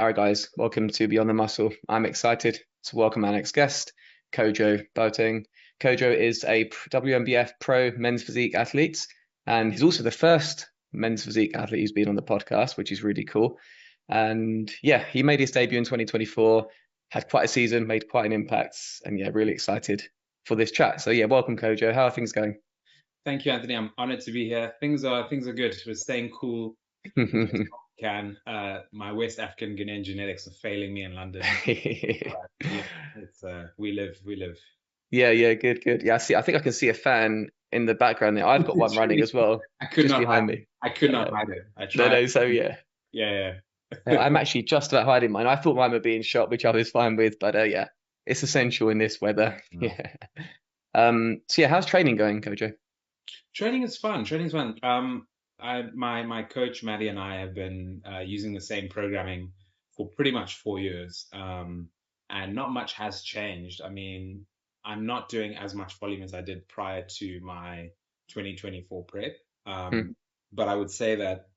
All right, guys, welcome to Beyond the Muscle. I'm excited to welcome our next guest, Kojo Boateng. Kojo is a WNBF pro men's physique athlete, and he's also the first men's physique athlete who's been on the podcast, which is really cool. And yeah, he made his debut in 2024, had quite a season, made quite an impact, and yeah, really excited for this chat. So yeah, welcome, Kojo. How are things going? Thank you, Anthony. I'm honored to be here. Things are good. We're staying cool as best we can. My West African Ghanaian genetics are failing me in London. Yeah, it's we live. Yeah, good, good. Yeah, I see. I think I can see a fan in the background there. I've got one running Literally, as well, I could just not hide behind it. me. I could not Uh, hide it. I no, tried. no. So yeah, Yeah, yeah. I'm actually just about hiding mine. I thought mine were being shot, which I was fine with, but yeah, it's essential in this weather. No. Yeah. So yeah, how's training going, Kojo? Training is fun. Training's fun. My coach Maddie and I have been using the same programming for pretty much 4 years, and not much has changed. I mean, I'm not doing as much volume as I did prior to my 2024 prep, Hmm. but I would say that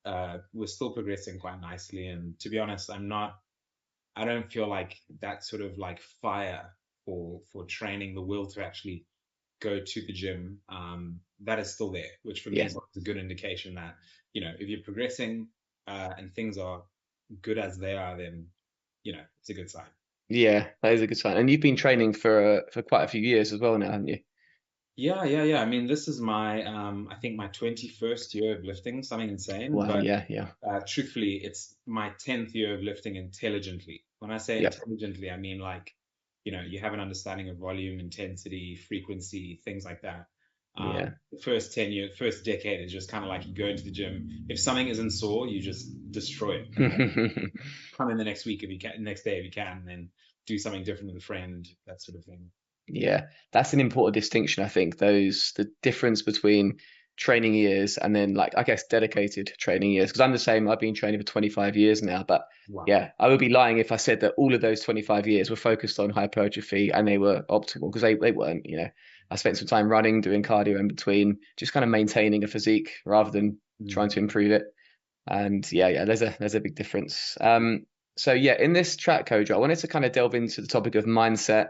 we're still progressing quite nicely. And to be honest, I don't feel like that sort of like fire for training, the will to actually go to the gym, that is still there, which for me Yeah, is a good indication that, if you're progressing and things are good as they are, then, it's a good sign. yeah, that is a good sign. And you've been training for quite a few years as well now, haven't you? Yeah, yeah, yeah. I mean, this is I think my 21st year of lifting, something insane, Wow. but Yeah, yeah, truthfully, it's my 10th year of lifting intelligently. When I say yeah, intelligently, I mean like, you have an understanding of volume, intensity, frequency, things like that. yeah. The first 10 years, first decade is just kind of like you go into the gym. If something isn't sore, you just destroy it, and then come in the next week if you can, next day if you can, and then do something different with a friend, that sort of thing. Yeah, that's an important distinction, I think. The difference between training years and then like I guess dedicated training years. Because I'm the same, I've been training for 25 years now, but Wow. yeah, I would be lying if I said that all of those 25 years were focused on hypertrophy and they were optimal because they weren't. I spent some time running, doing cardio in between, just kind of maintaining a physique rather than trying Mm. to improve it. And yeah, there's a big difference. So yeah, in this chat, Coach, I wanted to kind of delve into the topic of mindset,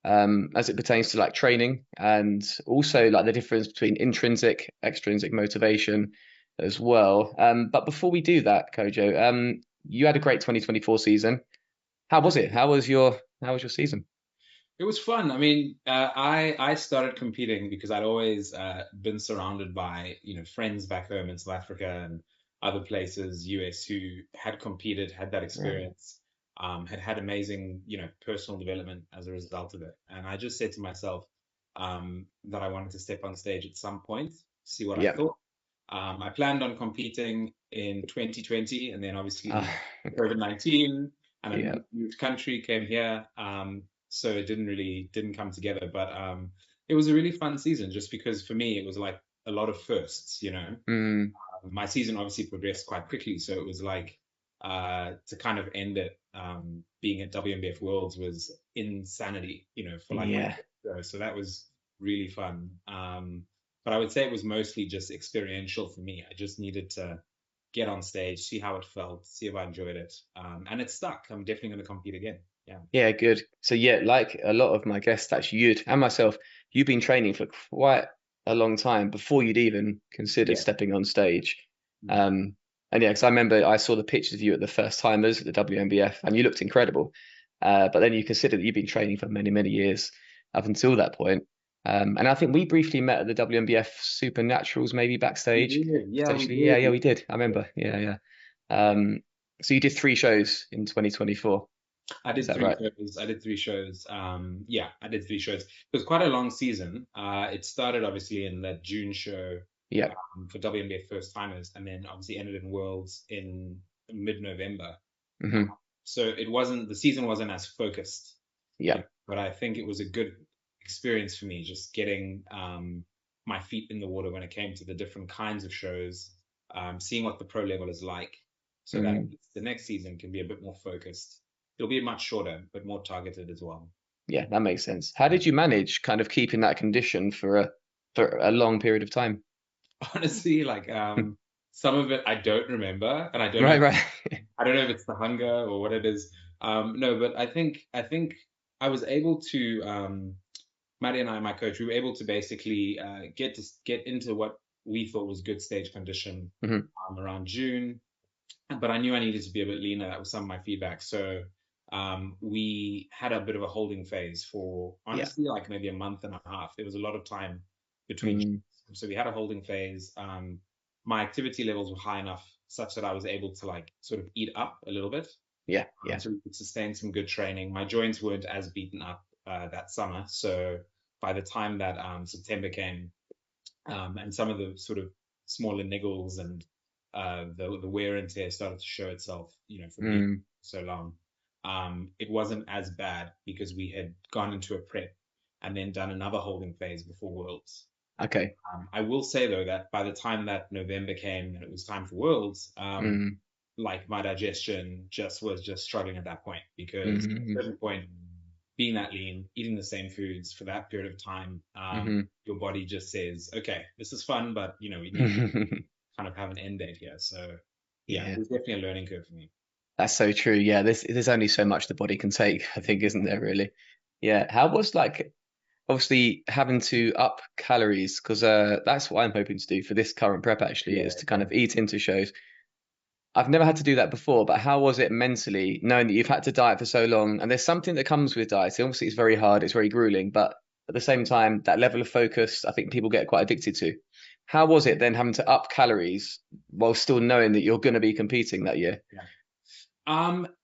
as it pertains to like training and also like the difference between intrinsic, extrinsic motivation as well. But before we do that, Kojo, you had a great 2024 season. How was it? How was your season? It was fun. I mean, I started competing because I'd always been surrounded by friends back home in South Africa and other places, US, who had competed, had that Yeah. experience, had amazing personal development as a result of it. And I just said to myself that I wanted to step on stage at some point, see what I Yeah. thought. I planned on competing in 2020, and then Uh, obviously COVID-19, and I yeah. moved country, came here. So it didn't come together. But it was a really fun season just because for me it was like a lot of firsts. Mm, My season obviously progressed quite quickly, so it was like to kind of end it being at WNBF Worlds was insanity, for like my yeah. so that was really fun. But I would say it was mostly just experiential for me. I just needed to get on stage, see how it felt, see if I enjoyed it. And it stuck. I'm definitely going to compete again. Yeah. Yeah, good. So yeah, like a lot of my guests, actually, you'd and myself, you've been training for quite a long time before you'd even considered Yeah. stepping on stage. Mm. Um, and yeah, because I remember I saw the pictures of you at the first timers at the WNBF, and you looked incredible. But then you consider that you've been training for many, many years up until that point. And I think we briefly met at the WNBF Supernaturals, maybe We backstage, did. Yeah, we potentially. Yeah, did. yeah, we did. I remember. Yeah, yeah. Um, so you did three shows in 2024. I Is did that three right? shows. I did three shows. Yeah, I did three shows. It was quite a long season. It started obviously in that June show Yeah. for WNBA first timers, and then obviously ended in Worlds in mid-November. Hmm. So the season wasn't as focused, Yeah. but I think it was a good experience for me just getting my feet in the water when it came to the different kinds of shows, seeing what the pro level is like, so that Mm. the next season can be a bit more focused. It'll be much shorter, but more targeted as well. Yeah, that makes sense. How did you manage kind of keeping that condition for a long period of time? Honestly, like some of it I don't remember, and Right, right. I don't know if it's the hunger or what it is. No, but I think I was able to Maddie and I, my coach, we were able to basically get into what we thought was good stage condition Hmm. around June. But I knew I needed to be a bit leaner. That was some of my feedback. So we had a bit of a holding phase for Yeah. honestly like maybe a month and a half. There was a lot of time between. Mm. So we had a holding phase. My activity levels were high enough such that I was able to like sort of eat up a little bit. Yeah, yeah. So we could sustain some good training. My joints weren't as beaten up that summer. So by the time that September came, and some of the sort of smaller niggles and the wear and tear started to show itself, from being Mm. so long. It wasn't as bad because we had gone into a prep and then done another holding phase before Worlds. Okay. I will say though that by the time that November came and it was time for Worlds, Mm. like my digestion was just struggling at that point because at a Mm. certain point, being that lean, eating the same foods for that period of time, Hmm. your body just says, okay, this is fun, but we need to kind of have an end date here. So yeah, it Yeah, was definitely a learning curve for me. that's so true. Yeah, there's only so much the body can take, I think, isn't there, really? Yeah. How was like obviously having to up calories because that's what I'm hoping to do for this current prep actually Yeah, is to kind yeah. of eat into shows. I've never had to do that before, but how was it mentally knowing that you've had to diet for so long? And there's something that comes with dieting. Obviously, it's very hard, it's very grueling, but at the same time, that level of focus, I think people get quite addicted to. How was it then having to up calories while still knowing that you're going to be competing that year? Yeah.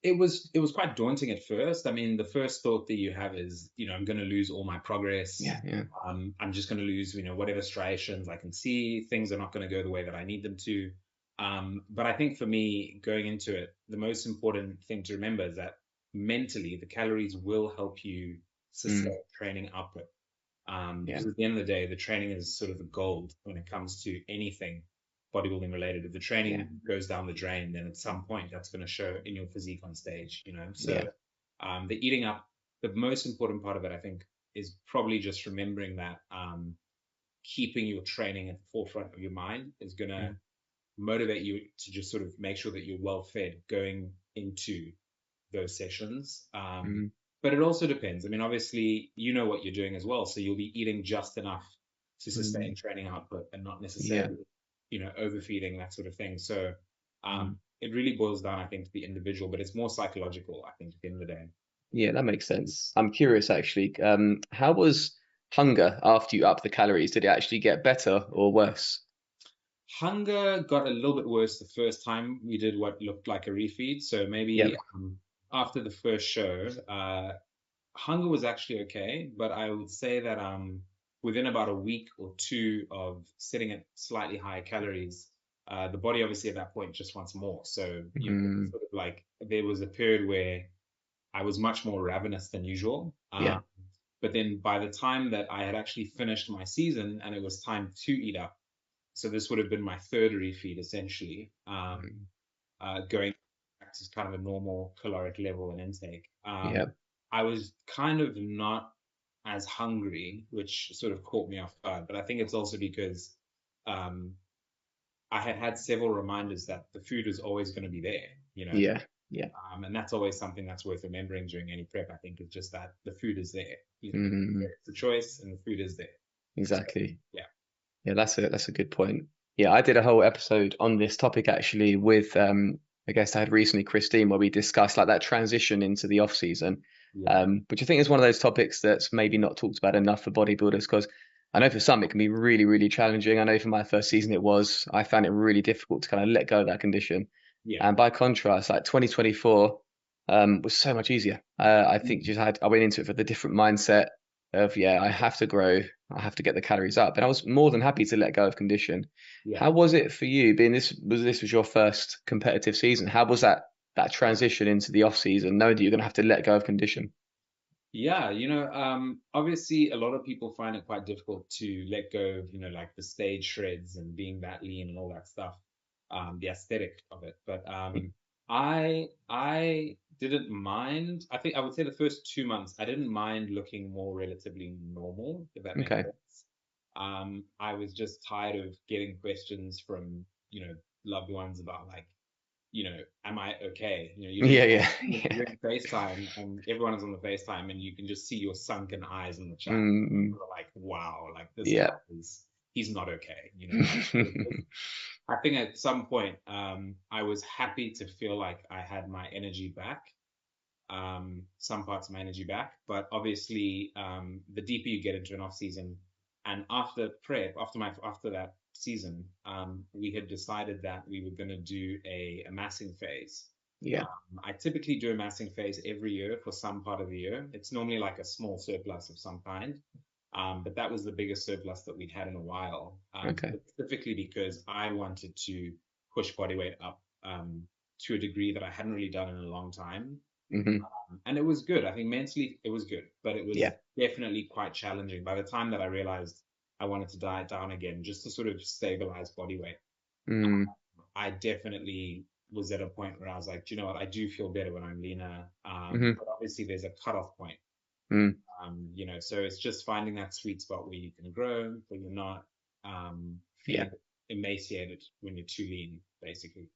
It was quite daunting at first. I mean, the first thought that you have is, I'm going to lose all my progress. Yeah, yeah. I'm just going to lose, whatever striations I can see. Things are not going to go the way that I need them to. But I think for me, going into it, the most important thing to remember is that mentally, the calories will help you Mm, sustain training output. yeah, Because at the end of the day, the training is sort of the gold when it comes to anything bodybuilding related. If the yeah, training goes down the drain, then at some point that's going to show in your physique on stage. yeah. So the eating up, the most important part of it, I think, is probably just remembering that keeping your training at the forefront of your mind is going to Mm, motivate you to just sort of make sure that you're well fed going into those sessions. mm, But it also depends. I mean, obviously, you know what you're doing as well. So you'll be eating just enough to mm, sustain training output and not yeah. necessarily, overfeeding, that sort of thing. So Mm. it really boils down, I think, to the individual, but it's more psychological, I think, at the end of the day. Yeah, that makes sense. I'm curious actually. How was hunger after you up the calories? Did it actually get better or worse? Hunger got a little bit worse the first time we did what looked like a refeed. So maybe Yep. after the first show, hunger was actually okay, but I would say that within about a week or two of sitting at slightly higher calories, the body obviously at that point just wants more. So Mm, sort of like there was a period where I was much more ravenous than usual. yeah. But then by the time that I had actually finished my season and it was time to eat up, so this would have been my third refeed essentially, Mm, going back to kind of a normal caloric level and intake. yeah. I was kind of not as hungry, which sort of caught me off guard. But I think it's also because um, I had had several reminders that the food was always going to be there, Yeah. Yeah. and that's always something that's worth remembering during any prep. I think is just that the food is there. Mm, It's a choice, and the food is there. So exactly. yeah, Yeah, that's a good point. Yeah, I did a whole episode on this topic actually with I guess I had recently Christine where we discussed like that transition into the off season. yeah, Which I think is one of those topics that's maybe not talked about enough for bodybuilders because I know for some it can be really, really challenging. I know for my first season it was. I found it really difficult to kind of let go of that condition. yeah. And by contrast, like 2024 was so much easier. I think Mm. just I went into it with a different mindset of yeah, I have to grow, I have to get the calories up, and I was more than happy to let go of condition. Yeah. How was it for you? Being this was your first competitive season. How was that transition into the off season, knowing that you're going to have to let go of condition? Yeah, obviously a lot of people find it quite difficult to let go of, like the stage shreds and being that lean and all that stuff, the aesthetic of it. But I didn't mind. I think I would say the first 2 months, I didn't mind looking more relatively normal, if that makes Okay. sense. I was just tired of getting questions from, loved ones about like, am I okay? Yeah, yeah, you're yeah. in FaceTime and everyone is on the FaceTime and you can just see your sunken eyes in the chat. Mm, People are like, wow, like this guy yeah. he's not okay. Like I think at some point, I was happy to feel like I had my energy back, some parts of my energy back. But obviously, the deeper you get into an off season, and after prep, after that season, we had decided that we were going to do a massing phase. Yeah. I typically do a massing phase every year for some part of the year. It's normally like a small surplus of some kind. But that was the biggest surplus that we'd had in a while, Okay. specifically because I wanted to push body weight up to a degree that I hadn't really done in a long time. Hmm. And it was good. I think mentally it was good, but it was Yeah. definitely quite challenging by the time that I realized I wanted to diet down again just to sort of stabilize body weight. Mm, I definitely was at a point where I was like, do you know what? I do feel better when I'm leaner. hmm. But obviously there's a cutoff point. Mm, So it's just finding that sweet spot where you can grow, but you're not yeah. feeling emaciated when you're too lean, basically.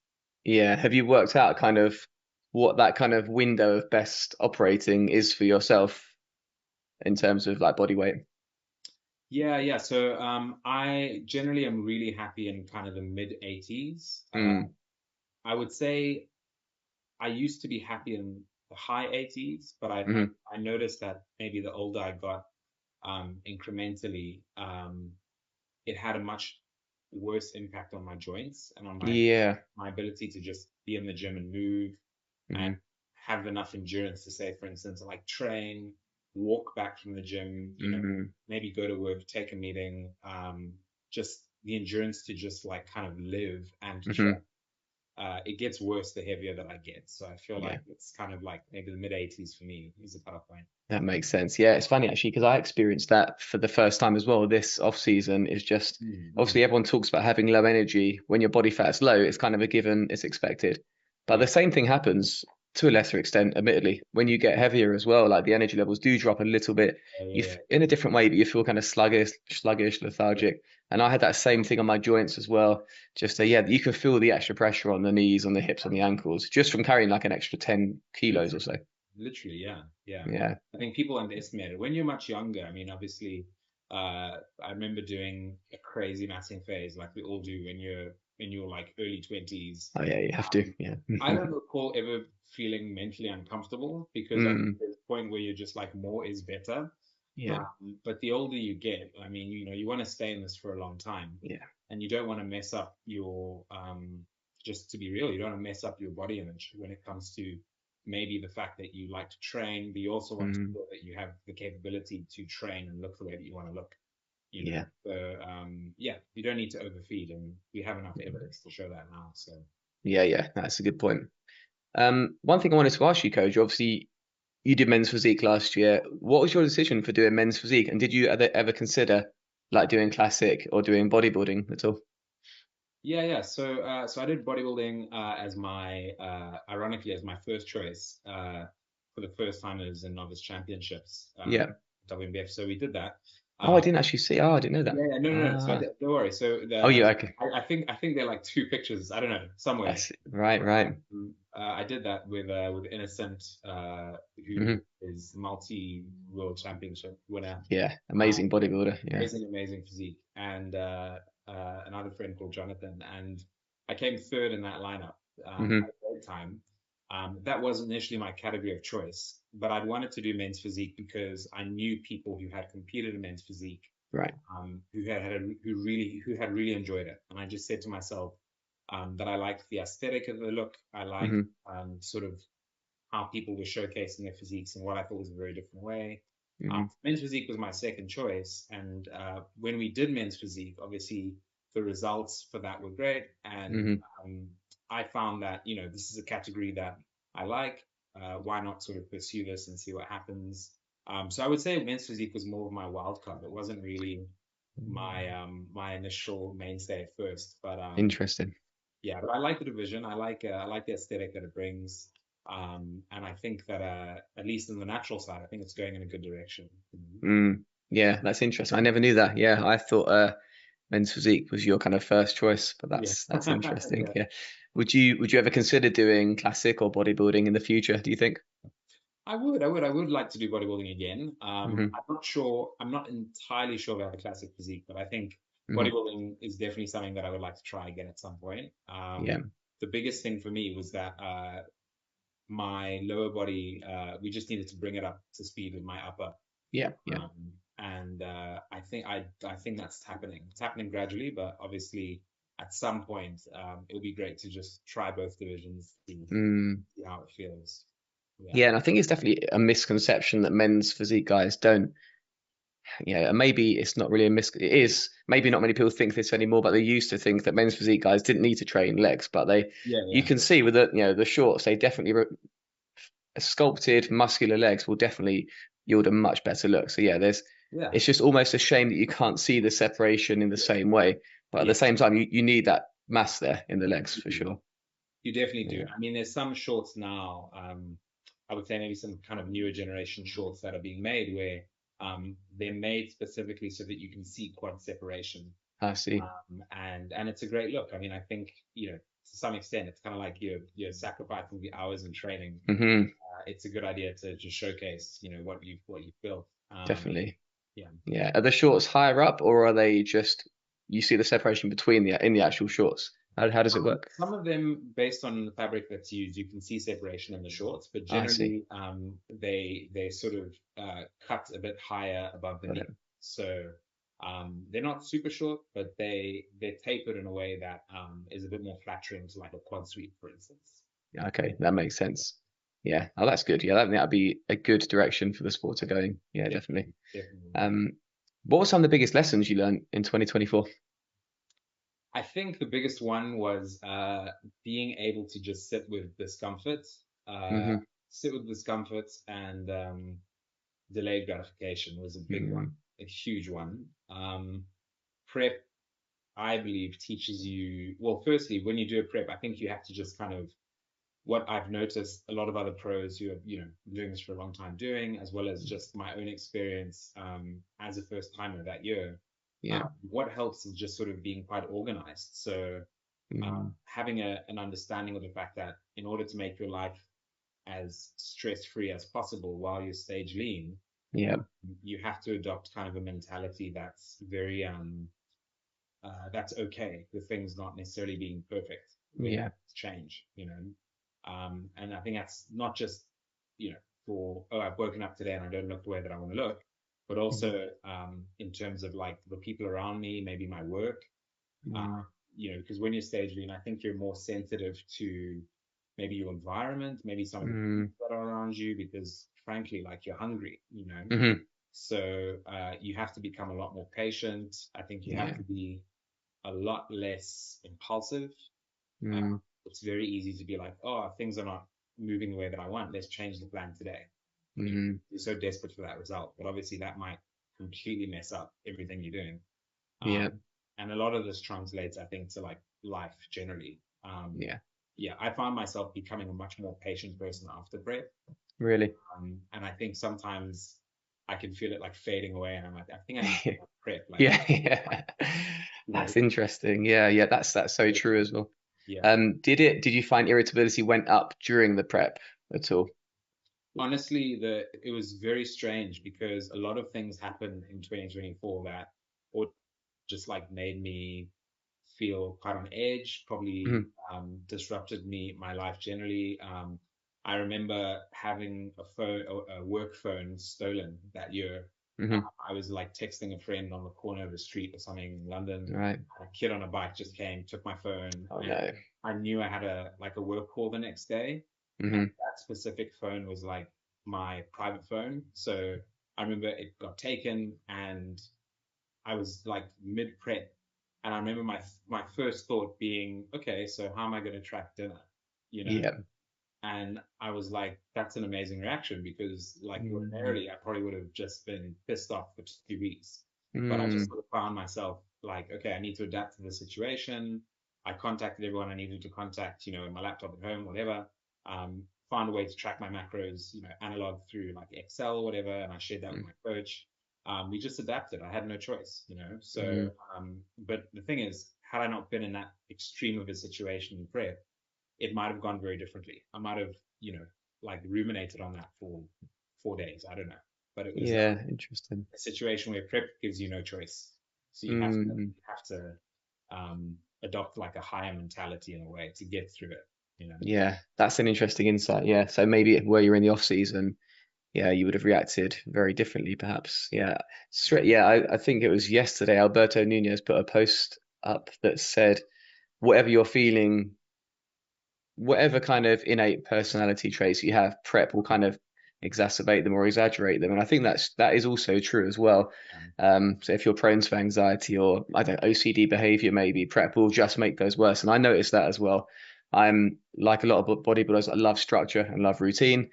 Yeah. Have you worked out kind of what that kind of window of best operating is for yourself in terms of like body weight? Yeah, yeah. So I generally am really happy in kind of the mid 80s. Mm, I would say I used to be happy in the high 80s, but hmm. I noticed that maybe the older I got, incrementally, it had a much worse impact on my joints and on Yeah. my ability to just be in the gym and move and Hmm. have enough endurance to say, for instance, like train, walk back from the gym, Hmm. maybe go to work, take a meeting, just the endurance to just like kind of live and to train. Hmm. It gets worse the heavier that I get. So I feel Yeah. like it's kind of like maybe the mid 80s for me is a cutoff point. That makes sense. Yeah, it's funny actually because I experienced that for the first time as well. This off season is just Mm-hmm. obviously everyone talks about having low energy. When your body fat's low, it's kind of a given, it's expected. But Yeah, the same thing happens to a lesser extent, admittedly, when you get heavier as well. Like the energy levels do drop a little bit. yeah, You yeah, in a different way, but you feel kind of sluggish, yeah. lethargic. And I had that same thing on my joints as well. Just yeah, you can feel the extra pressure on the knees, on the hips, on the ankles, just from carrying like an extra 10 kilos or Literally, so. literally, yeah, yeah. Yeah. I think people underestimate it when you're much younger. I mean, obviously, I remember doing a crazy massing phase like we all do when you're like early 20s. Oh yeah, you have to. Um, Yeah. I don't recall ever feeling mentally uncomfortable because I think Mm, there's a point where you're just like more is better. yeah. But the older you get, I mean, you want to stay in this for a long time, Yeah. and you don't want to mess up your just to be real, you don't want to mess up your body image when it comes to maybe the fact that you like to train, but you also want to Mm, feel that you have the capability to train and look the way that you want to look. yeah. So yeah, you don't need to overfeed, and we have enough evidence to show that now. So Yeah, yeah. That's a good point. One thing I wanted to ask you, Coach, obviously you did men's physique last year. What was your decision for doing men's physique? And did you ever consider like doing classic or doing bodybuilding at all? yeah, yeah. So I did bodybuilding as my ironically as my first choice for the first timers and novice championships, Yeah. WNBF. So we did that. Oh, I Uh, didn't actually see. Oh, I didn't know that. yeah, yeah, no, no, no. So Ah. don't worry. So Oh, the yeah. Okay. I think they're like two pictures. I don't know somewhere. Right, right. I did that with Innocent, who Hmm. is multi-world championship winner. Yeah. Uh, Amazing bodybuilder. Yeah. amazing, amazing physique, and another friend called Jonathan, and I came third in that lineup. Had Hmm. a great time. That was initially my category of choice, but I'd wanted to do men's physique because I knew people who had competed in men's physique, Right. who had really enjoyed it, and I just said to myself that I liked the aesthetic of the look. I liked Hmm. sort of how people were showcasing their physiques in what I thought was a very different way. Hmm. Men's physique was my second choice, and when we did men's physique, obviously the results for that were great, and Hmm. I found that this is a category that I like. Why not sort of pursue this and see what happens? So I would say men's physique was more of my wild card. It wasn't really my initial mainstay at first, but Interesting. yeah, but I like the division. I like the aesthetic that it brings, and I think that at least in the natural side, I think it's going in a good direction. Mm. Yeah, that's interesting. I never knew that. Yeah, I thought. men's physique was your kind of first choice, but Yeah. that's interesting. Yeah. Yeah. Would you ever consider doing classic or bodybuilding in the future, do you think? I would like to do bodybuilding again. Hmm. I'm not sure, I'm not entirely sure about the classic physique, but I think Hmm. bodybuilding is definitely something that I would like to try again at some point. Yeah. The biggest thing for me was that my lower body, we just needed to bring it up to speed with my upper. Yeah. Yeah. And I think that's happening. It's happening gradually, but obviously at some point, it would be great to just try both divisions, Mm. see how it feels. Yeah. Yeah, and I think it's definitely a misconception that men's physique guys don't. Yeah, and maybe it's not really a mis. It is. Maybe not many people think this anymore, but they used to think that men's physique guys didn't need to train legs. But Yeah, you yeah. can see with the shorts, they definitely sculpted, muscular legs will definitely yield a much better look. So yeah, Yeah. it's just almost a shame that you can't see the separation in the same way. But at the Yeah. same time, you need that mass there in the legs You for do. sure. You definitely do. Yeah. I mean, there's some shorts now, I would say maybe some kind of newer generation shorts that are being made where they're made specifically so that you can see quad separation. I see. And it's a great look. I mean, I think, to some extent, it's kind of like you're sacrificing the hours in training. Hmm. It's a good idea to just showcase, what you've built. Definitely. Yeah. Yeah. Are the shorts higher up, or are they just you see the separation between the in the actual shorts? How does it work? Some of them, based on the fabric that's used, you can see separation in the shorts, but I see. generally, they sort of cut a bit higher above the Got knee. it. So they're not super short, but they're tapered in a way that is a bit more flattering to like a quad sweep, for instance. Yeah, okay, that makes sense. Yeah. Oh, that's good. Yeah, that'd be a good direction for the sport to go in. Yeah, definitely. Definitely, definitely. Um, what were some of the biggest lessons you learned in 2024? I think the biggest one was being able to just uh, Hmm. sit with discomfort and delayed gratification was a big one, Hmm. a huge one. Prep, I believe, teaches you, well, firstly, when you do a prep, I think you have to just kind of, what I've noticed a lot of other pros who have, doing this for a long time doing, as well as just my own experience as a first timer that year. Yeah. What helps is just sort of being quite organized. So Mm. having an understanding of the fact that in order to make your life as stress-free as possible while you're stage lean, Yeah. you have to adopt kind of a mentality that's very that's okay with things not necessarily being perfect when Yeah. change. And I think that's not just, you know, for, oh, I've woken up today and I don't look the way that I want to look, but Mhm. also in terms of like the people around me, maybe my work, Mm. because when you're stage lean, I think you're more sensitive to maybe your environment, maybe some of the Mm. people that are around you, because frankly, like you're hungry. Hmm. So you have to become a lot more patient. I think you have Yeah. to be a lot less impulsive. Uh, Mm. it's very easy to be like, oh, things are not moving the way that I want. Let's change the plan today. Mm. You're so desperate for that result, but obviously that might completely mess up everything you're doing. Yeah. And a lot of this translates, I think, to like life generally. Yeah. Yeah, I find myself becoming a much more patient person after prep. Really. And I think sometimes I can feel it like fading away, and I'm like, I think I need to prep. Like, Yeah. Yeah. you know, That's interesting. Yeah. Yeah. That's so true as well. yeah. Did you find irritability went up during the prep at all? Honestly, it was very strange because a lot of things happened in 2024 that, or just like made me feel quite on edge, probably Hmm. disrupted my life generally. I remember having a work phone stolen that year. Hmm. I was like texting a friend on the corner of the street or something in London. Right. A kid on a bike just came, took my phone, Oh and no. I knew I had a work call the next day. And Hmm. that specific phone was like my private phone. So I remember it got taken and I was like mid prep, and I remember my first thought being, okay, so how am I going to track dinner? You know, Yeah. and I was like, that's an amazing reaction because like Mm. ordinarily I probably would have just been pissed off for 2 weeks, but I just Mm. sort of found myself like, okay, I need to adapt to the situation. I contacted everyone I needed to contact, my laptop at home, whatever. Found a way to track my macros, analog through like Excel or whatever, and I shared that with Mm. my coach. we just adapted. I had no choice, you know. So, Mm. but the thing is, had I not been in that extreme of a situation in prep, it might have gone very differently. I might have, you know, like ruminated on that for 4 days. I don't know, but it was Yeah, interesting. a situation where prep gives you no choice, so Mm. you have to adopt like a higher mentality in a way to get through it. You know. Yeah, that's an interesting insight. Yeah, so maybe where you're in the off season, yeah, you would have reacted very differently, perhaps. Yeah, straight. Yeah, I think it was yesterday. Alberto Nunez put a post up that said, "Whatever you're feeling, whatever kind of innate personality traits you have, prep will kind of exacerbate them or exaggerate them." And I think that is also true as well. Um, So if you're prone to anxiety or I don't know, OCD behavior, maybe prep will just make those worse. And I noticed that as well. I'm like a lot of bodybuilders. I love structure and love routine,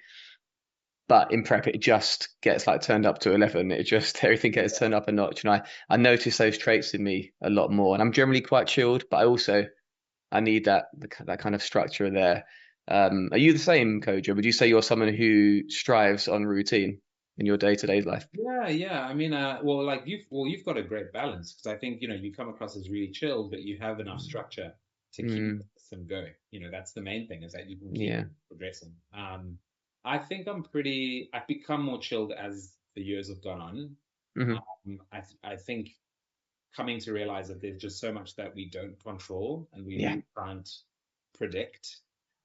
but in prep it just gets like turned up to 11. It just everything gets turned up a notch, and I notice those traits in me a lot more. And I'm generally quite chilled, but I need that kind of structure there. Are you the same, Kojo? Would you say you're someone who strives on routine in your day-to-day life? yeah. I mean, well, like you've got a great balance because I think you know you come across as really chill, but you have enough structure to keep Mm, the system going. You know, that's the main thing is that you can keep yeah. progressing. I think I've become more chilled as the years have gone on. Hmm. I think coming to realize that there's just so much that we don't control and we Yeah. really can't predict,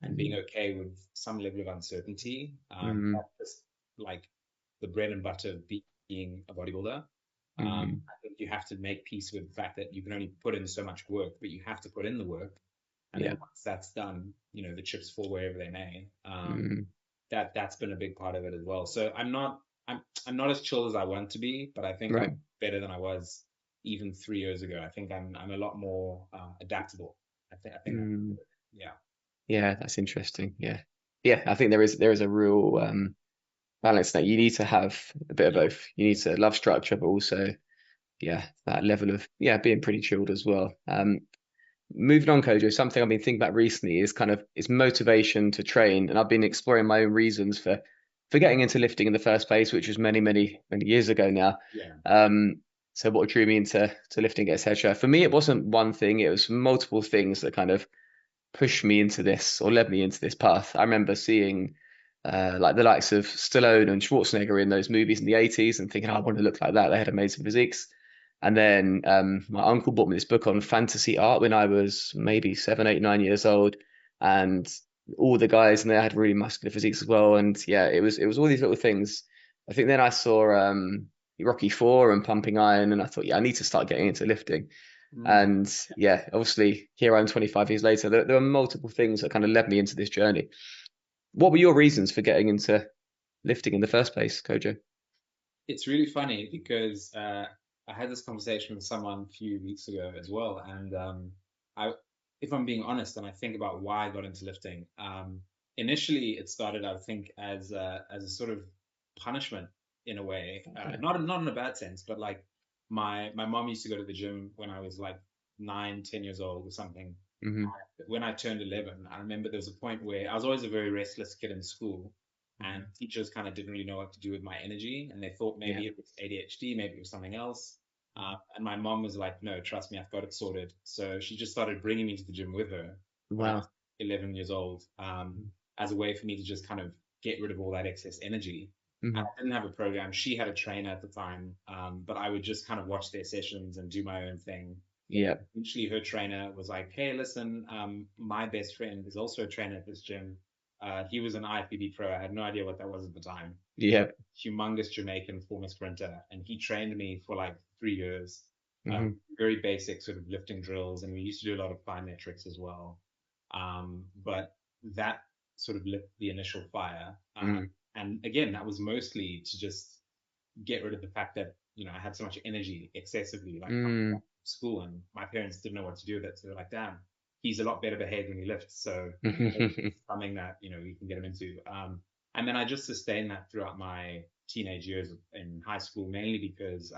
and being okay with some level of uncertainty. Mm, That's just like the bread and butter of being a bodybuilder. mm, I think you have to make peace with the fact that you can only put in so much work, but you have to put in the work. And yeah. then once that's done, you know, the chips fall wherever they may. Mm, That's been a big part of it as well. So I'm not as chill as I want to be, but I think I'm right. better than I was even 3 years ago. I think I'm a lot more adaptable. I think that, Mm, yeah. yeah, that's interesting. Yeah. Yeah, I think there is a real balance that you need to have a bit of both. You need to love structure, but also, yeah, that level of being pretty chilled as well. Moving on, Kojo, something I've been thinking about recently is kind of is motivation to train, and I've been exploring my own reasons for getting into lifting in the first place, which was many, many, many years ago now. Yeah. Um, so what drew me into lifting, etc. For me, it wasn't one thing; it was multiple things that kind of pushed me into this or led me into this path. I remember seeing like the likes of Stallone and Schwarzenegger in those movies in the 80s and thinking, oh, I want to look like that. They had amazing physiques. And then my uncle bought me this book on fantasy art when I was maybe 7, 8, 9 years old. And all the guys in there had really muscular physiques as well. And yeah, it was all these little things. I think then I saw Rocky Four and Pumping Iron, and I thought, yeah, I need to start getting into lifting. Mm. And yeah, obviously here I am 25 years later. There are multiple things that kind of led me into this journey. What were your reasons for getting into lifting in the first place, Kojo? It's really funny because I had this conversation with someone a few weeks ago as well, and I, if I'm being honest, and I think about why I got into lifting, initially it started, I think, as a sort of punishment in a way, Okay. not in a bad sense, but like my mom used to go to the gym when I was like 9, 10 years old or something. Hmm. When I turned 11, I remember there was a point where I was always a very restless kid in school, and teachers kind of didn't really know what to do with my energy, and they thought Yeah. maybe it was ADHD, maybe it was something else. And my mom was like, "No, trust me, I've got it sorted." So she just started bringing me to the gym with her when I was Wow. 11 years old, as a way for me to just kind of get rid of all that excess energy. And Hmm. I didn't have a program. She had a trainer at the time, but I would just kind of watch their sessions and do my own thing. Yeah. Eventually, her trainer was like, "Hey, listen, my best friend is also a trainer at this gym. He was an IFBB pro. I had no idea what that was at the time, Yeah. but humongous Jamaican former sprinter, and he trained me for like 3 years. Hmm. Very basic sort of lifting drills, and we used to do a lot of plyometrics as well. But that sort of lit the initial fire. Mm. And again, that was mostly to just get rid of the fact that you know I had so much energy excessively, like coming back Mm. from school, and my parents didn't know what to do with it. So they're like, "Damn, he's a lot better behaved when he lifts." So something that you know we can get him into. And then I just sustained that throughout my teenage years in high school, mainly because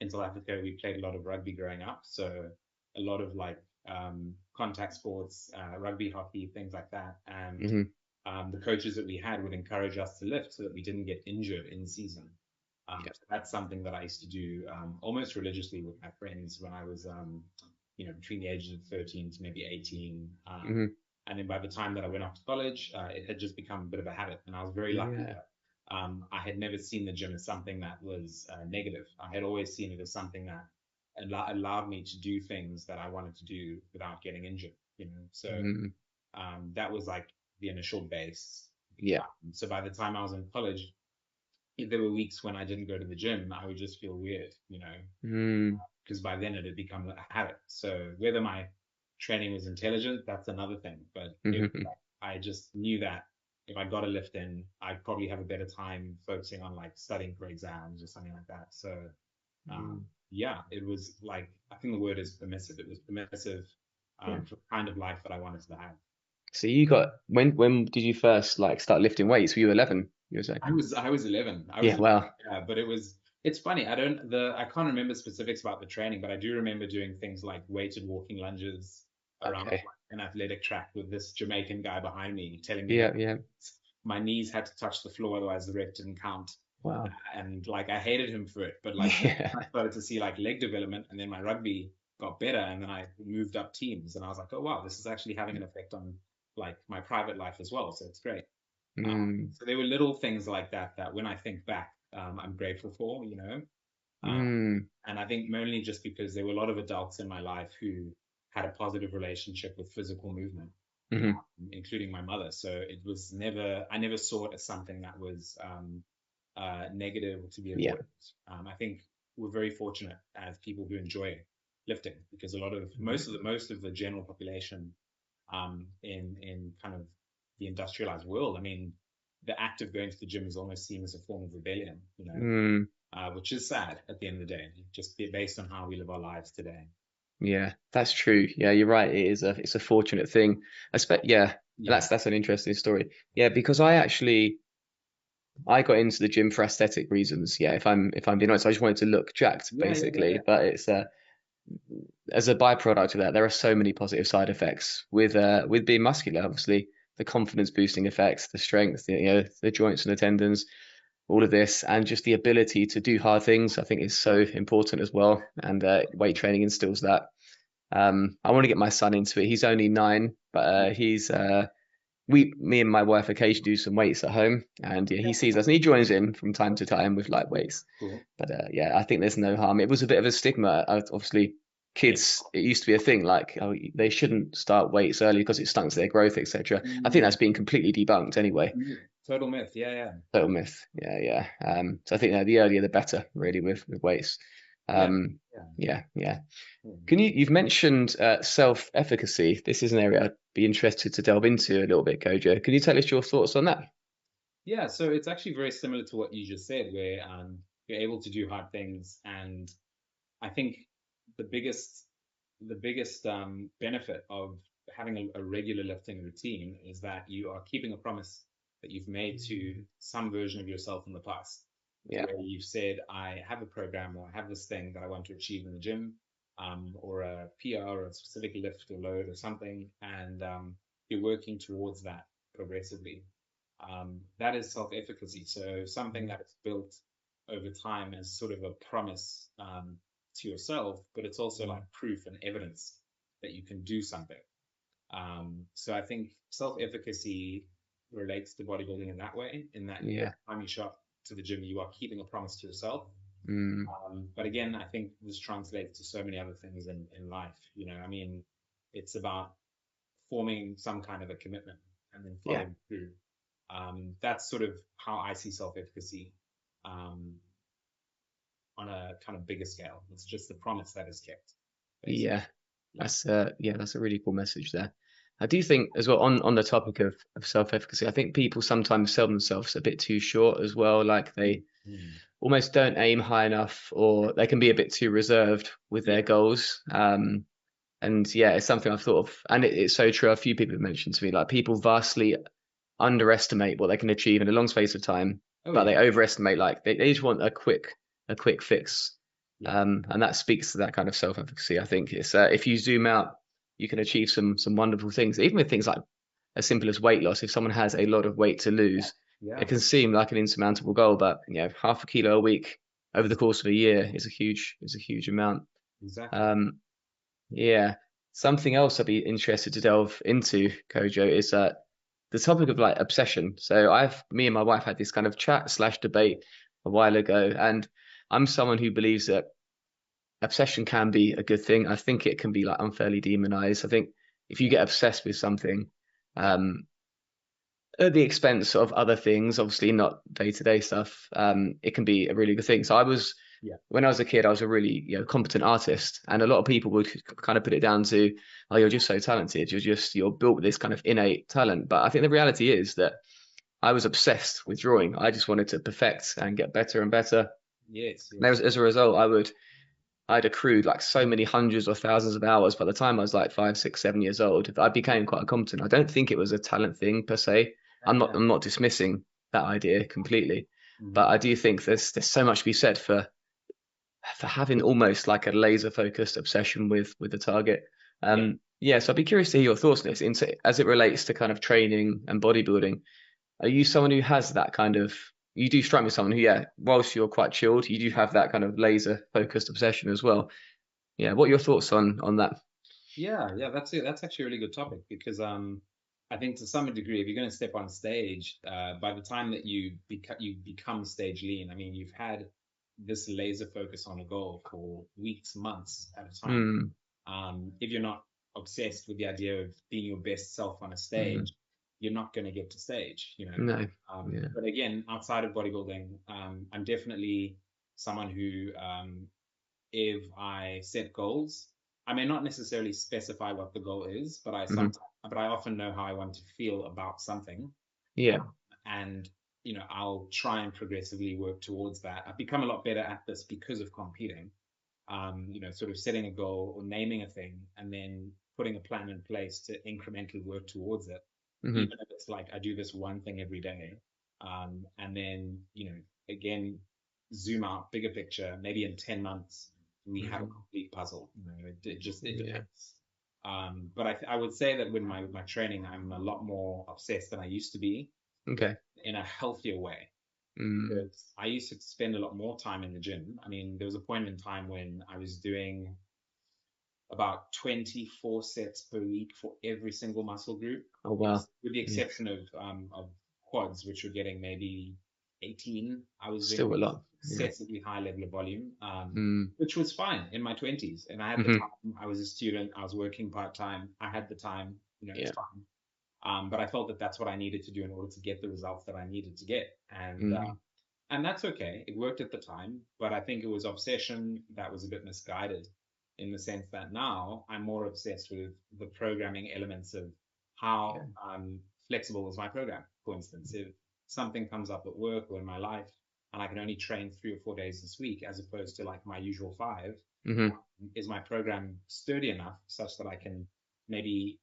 in South Africa we played a lot of rugby growing up, so a lot of like contact sports, rugby, hockey, things like that, and Hmm. the coaches that we had would encourage us to lift so that we didn't get injured in season. Yeah. So that's something that I used to do almost religiously with my friends when I was, between the ages of 13 to maybe 18. Hmm. And then by the time that I went off to college, it had just become a bit of a habit. And I was very lucky Yeah. that I had never seen the gym as something that was negative. I had always seen it as something that allowed me to do things that I wanted to do without getting injured, So Mm. that was like the initial base. Yeah. So by the time I was in college, if there were weeks when I didn't go to the gym, I would just feel weird, Mm. because by then it had become a habit. So whether my training was intelligent, that's another thing. But Hmm. I just knew that if I got a lift in, I'd probably have a better time focusing on like studying for exams or something like that. So Mm. yeah, it was like, I think the word is permissive. It was permissive Yeah. for the kind of life that I wanted to have. So you got when did you first like start lifting weights? Were you 11? You were saying? I was 11. Yeah. Wow. Yeah, but it's funny. I can't remember specifics about the training, but I do remember doing things like weighted walking lunges around Okay. like an athletic track with this Jamaican guy behind me telling me Yeah. that Yeah. my knees had to touch the floor, otherwise the rep didn't count. Wow. And like I hated him for it, but like Yeah. I started to see like leg development, and then my rugby got better, and then I moved up teams, and I was like, oh wow, this is actually having an effect on like my private life as well. So it's great. Mm. So there were little things like that that when I think back, I'm grateful for, uh, Mm. and I think mainly just because there were a lot of adults in my life who had a positive relationship with physical movement, Hmm. including my mother. So I never saw it as something that was negative or to be Yeah. avoided. I think we're very fortunate as people who enjoy lifting because most of the general population in kind of the industrialized world. I mean, the act of going to the gym is almost seen as a form of rebellion, Mm. which is sad at the end of the day, just based on how we live our lives today. Yeah, that's true. Yeah, you're right. It's a fortunate thing. Yeah, Yeah. that's an interesting story. Yeah, because I got into the gym for aesthetic reasons. Yeah, if I'm being honest, I just wanted to look jacked Yeah, yeah, yeah, basically. yeah. But it's as a byproduct of that, there are so many positive side effects with being muscular. Obviously, the confidence boosting effects, the strength, the joints and the tendons, all of this, and just the ability to do hard things. I think is so important as well. And weight training instills that. I want to get my son into it. He's only 9, but Yeah, me and my wife occasionally do some weights at home, and yeah, yeah, he sees us and he joins in from time to time with light weights. cool. But yeah, I think there's no harm. It was a bit of a stigma. Obviously, Yeah. kids, it used to be a thing like, oh, they shouldn't start weights early because it stunts their growth, etc. I think Mm, that's been completely debunked anyway. total myth. Yeah, yeah. Total myth. Yeah, yeah. So I think the earlier the better, really, with weights. Yeah, Um, yeah. yeah, yeah. Mm. You've mentioned self-efficacy. This is an area I'd be interested to delve into a little bit, Kojo. Can you tell us your thoughts on that? Yeah, so it's actually very similar to what you just said, where you're able to do hard things, and I think the biggest benefit of having a regular lifting routine is that you are keeping a promise that you've made to some version of yourself in the past. So Yeah, where you've said, I have a program or I have this thing that I want to achieve in the gym, or a PR or a specific lift or load or something, and you're working towards that progressively. That is self-efficacy. So something that is built over time as sort of a promise to yourself, but it's also like proof and evidence that you can do something. So I think self-efficacy relates to bodybuilding in that way, in that yeah, every time you show up to the gym, you are keeping a promise to yourself. mm, But again, I think this translates to so many other things in life. I mean, it's about forming some kind of a commitment and then yeah, following through. That's sort of how I see self-efficacy um, on a kind of bigger scale. It's just the promise that is kept, basically. yeah. Yeah. That's a really cool message there. I do think as well on the topic of self-efficacy, I think people sometimes sell themselves a bit too short as well. Like they Mm. almost don't aim high enough, or they can be a bit too reserved with their Yeah. goals. And yeah, it's something I've thought of, and it's so true. A few people have mentioned to me, like people vastly underestimate what they can achieve in a long space of time, Oh but yeah. they overestimate, like they just want a quick fix. Yeah. And that speaks to that kind of self-efficacy. I think it's if you zoom out, you can achieve some wonderful things, even with things like as simple as weight loss. If someone has a lot of weight to Yeah. lose, Yeah, it can seem like an insurmountable goal, but half a kilo a week over the course of a year is a huge amount. exactly. Um, yeah. Something else I'd be interested to delve into, Kojo, is the topic of like obsession. So me and my wife had this kind of chat slash debate a while ago, and I'm someone who believes that obsession can be a good thing. I think it can be like unfairly demonized. I think if you Yeah, get obsessed with something, yeah, um, at the expense of other things, obviously not day-to-day stuff, it can be a really good thing. So yeah, when I was a kid, I was a really, competent artist, and a lot of people would kind of put it down to, oh, you're just so talented. You're built with this kind of innate talent. But I think the reality is that I was obsessed with drawing. I just wanted to perfect and get better and better. yes, And yes. as a result, I'd accrued like so many hundreds or thousands of hours by the time I was like 5, 6, 7 years old that I became quite competent. I don't think it was a talent thing per se. Yeah, yeah. I'm not dismissing that idea completely, but Hmm. I do think there's so much to be said for having almost like a laser focused obsession with the target. Yeah. Yeah, so I'd be curious to hear your thoughts on this as it relates to kind of training and bodybuilding. Are you someone who has that kind of, you do strike me as someone who, yeah, whilst you're quite chilled, you do have that kind of laser focused obsession as well. Yeah, what are your thoughts on that? Yeah, yeah, that's it. That's actually a really good topic because I think to some degree, if you're going to step on stage, by the time that you become stage lean, I mean, you've had this laser focus on a goal for weeks, months at a time. Mm, If you're not obsessed with the idea of being your best self on a mm, stage, you're not going to get to stage, you know. no, yeah, But again, outside of bodybuilding, I'm definitely someone who if I set goals, I may not necessarily specify what the goal is, hmm, but I often know how I want to feel about something, yeah, and I'll try and progressively work towards that. I've become a lot better at this because of competing. Sort of setting a goal or naming a thing, and then putting a plan in place to incrementally work towards it, hmm, even if it's like I do this one thing every day, and then again zoom out, bigger picture. Maybe in 10 months we have a hmm, complete puzzle. It yeah, depends. But I would say that with my training, I'm a lot more obsessed than I used to be, okay, in a healthier way. mm, Because I used to spend a lot more time in the gym. I mean, there was a point in time when I was doing about 24 sets per week for every single muscle group, oh wow, with the yeah, exception of quads, which were getting maybe 18. I was doing still a lot, yeah, excessively high level of volume, mm, which was fine in my 20s. And I had the hmm, time. I was a student. I was working part time. I had the time. It's yeah, fine. But I felt that that's what I needed to do in order to get the results that I needed to get. mm, And that's okay. It worked at the time, but I think it was obsession that was a bit misguided, in the sense that now I'm more obsessed with the programming elements of yeah, how flexible is my program. For instance, if something comes up at work or in my life and I can only train 3 or 4 days this week as opposed to like my usual five, hmm, is my program sturdy enough such that I can maybe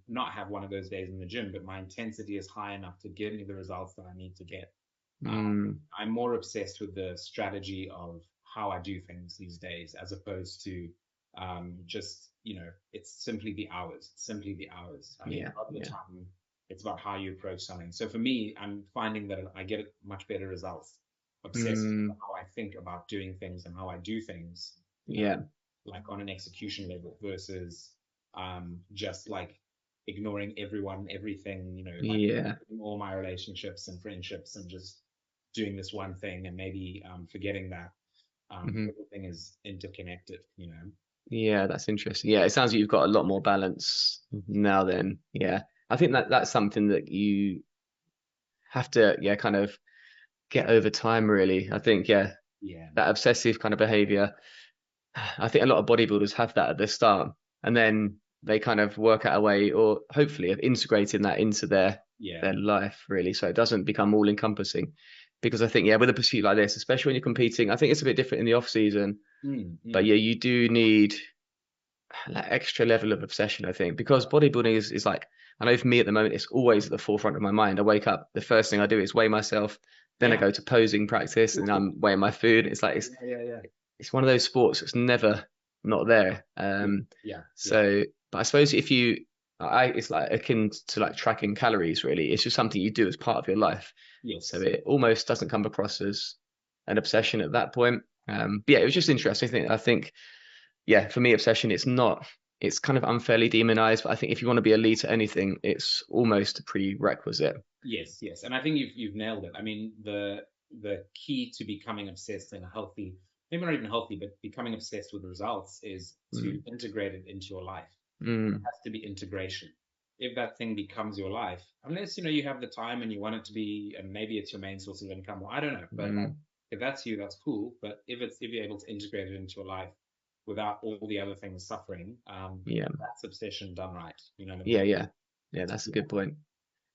not have one of those days in the gym, but my intensity is high enough to give me the results that I need to get. mm, I'm more obsessed with the strategy of how I do things these days, as opposed to just, it's simply the hours. It's simply the hours. I mean, yeah, a lot of the yeah, time, it's about how you approach something. So for me, I'm finding that I get much better results obsessing mm, with how I think about doing things and how I do things, yeah, like on an execution level, versus just like ignoring everyone, everything, like yeah, all my relationships and friendships, and just doing this one thing, and maybe forgetting that hmm, everything is interconnected. yeah, that's interesting. Yeah, it sounds like you've got a lot more balance now then. Yeah. I think that's something that you have to, yeah, kind of get over time, really. I think, yeah, Yeah, that obsessive kind of behavior. I think a lot of bodybuilders have that at the start, and then they kind of work out a way, or hopefully, of integrating that into yeah, their life, really, so it doesn't become all encompassing. Because I think, yeah, with a pursuit like this, especially when you're competing, I think it's a bit different in the off season. mm, But mm, yeah, you do need that extra level of obsession, I think, because bodybuilding is like, I know for me at the moment, it's always at the forefront of my mind. I wake up, the first thing I do is weigh myself, then I yeah, go to posing practice, and I'm weighing my food. It's like yeah, yeah, yeah, it's one of those sports that's never not there. yeah, yeah, yeah, So, but I suppose if you, it's like akin to like tracking calories, really. It's just something you do as part of your life. So Yes. it almost doesn't come across as an obsession at that point. But yeah, it was just interesting. I think, yeah, for me, obsession, it's kind of unfairly demonized, but I think if you want to be elite at anything, it's almost a prerequisite. Yes, yes, and I think you've nailed it. I mean, the key to becoming obsessed in a healthy, maybe not even healthy, but becoming obsessed with results is to Mm, integrate it into your life. It mm, has to be integration. If that thing becomes your life, unless you have the time and you want it to be, and maybe it's your main source of income, or I don't know, but like, mm, if that's you, that's cool. But if you're able to integrate it into your life without all the other things suffering, yeah, that's obsession done right. You know what I yeah, mean? yeah, yeah. That's a Yeah. good point.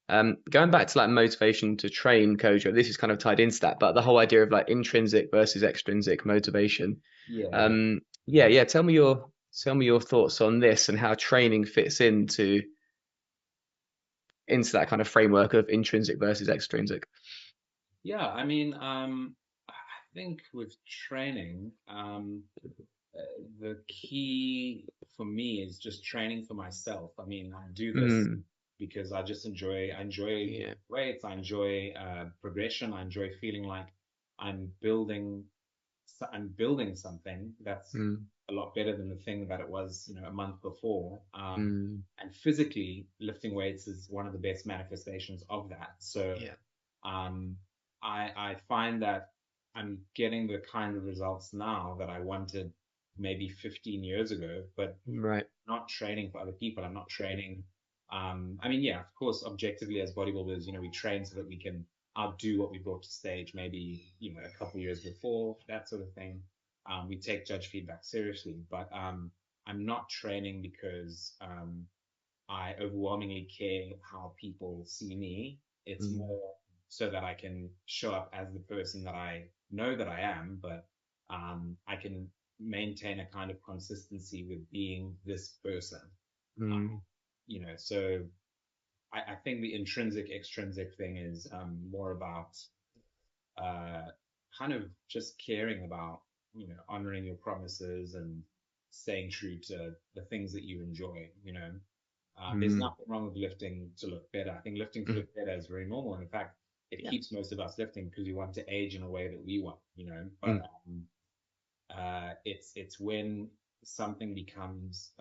Going back to like motivation to train, Kojo, this is kind of tied into that, but the whole idea of like intrinsic versus extrinsic motivation. Yeah, yeah. Yeah, yeah. Tell me your thoughts on this and how training fits into that kind of framework of intrinsic versus extrinsic. Yeah, I mean, I think with training, the key for me is just training for myself. I mean, I do this Mm, because I enjoy yeah. weights, I enjoy progression, I enjoy feeling like I'm building, I'm building something that's Mm, a lot better than the thing that it was, a month before. mm, And physically, lifting weights is one of the best manifestations of that. So yeah. um, I find that I'm getting the kind of results now that I wanted maybe 15 years ago, but Right. not training for other people. I'm not training. I mean, yeah, of course, objectively as bodybuilders, we train so that we can outdo what we brought to stage maybe, a couple years before, that sort of thing. We take judge feedback seriously, but I'm not training because I overwhelmingly care how people see me. It's Mm, more so that I can show up as the person that I know that I am, but I can maintain a kind of consistency with being this person. Uh, mm, so I think the intrinsic extrinsic thing is more about uh, kind of just caring about, honoring your promises and staying true to the things that you enjoy. There's mm, nothing wrong with lifting to look better. I think lifting to mm, look better is very normal. And in fact, it yeah. keeps most of us lifting because we want to age in a way that we want. But Mm, it's when something becomes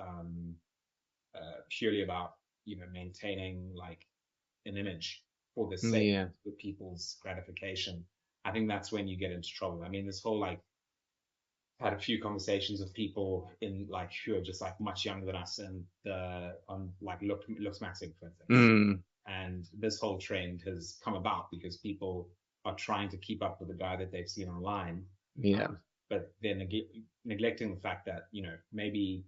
purely about maintaining like an image for the sake yeah. of people's gratification. I think that's when you get into trouble. I mean, this whole like had a few conversations with people in like who are just like much younger than us and on like looks massive, for instance. Mm, And this whole trend has come about because people are trying to keep up with the guy that they've seen online, yeah. but they're neglecting the fact that maybe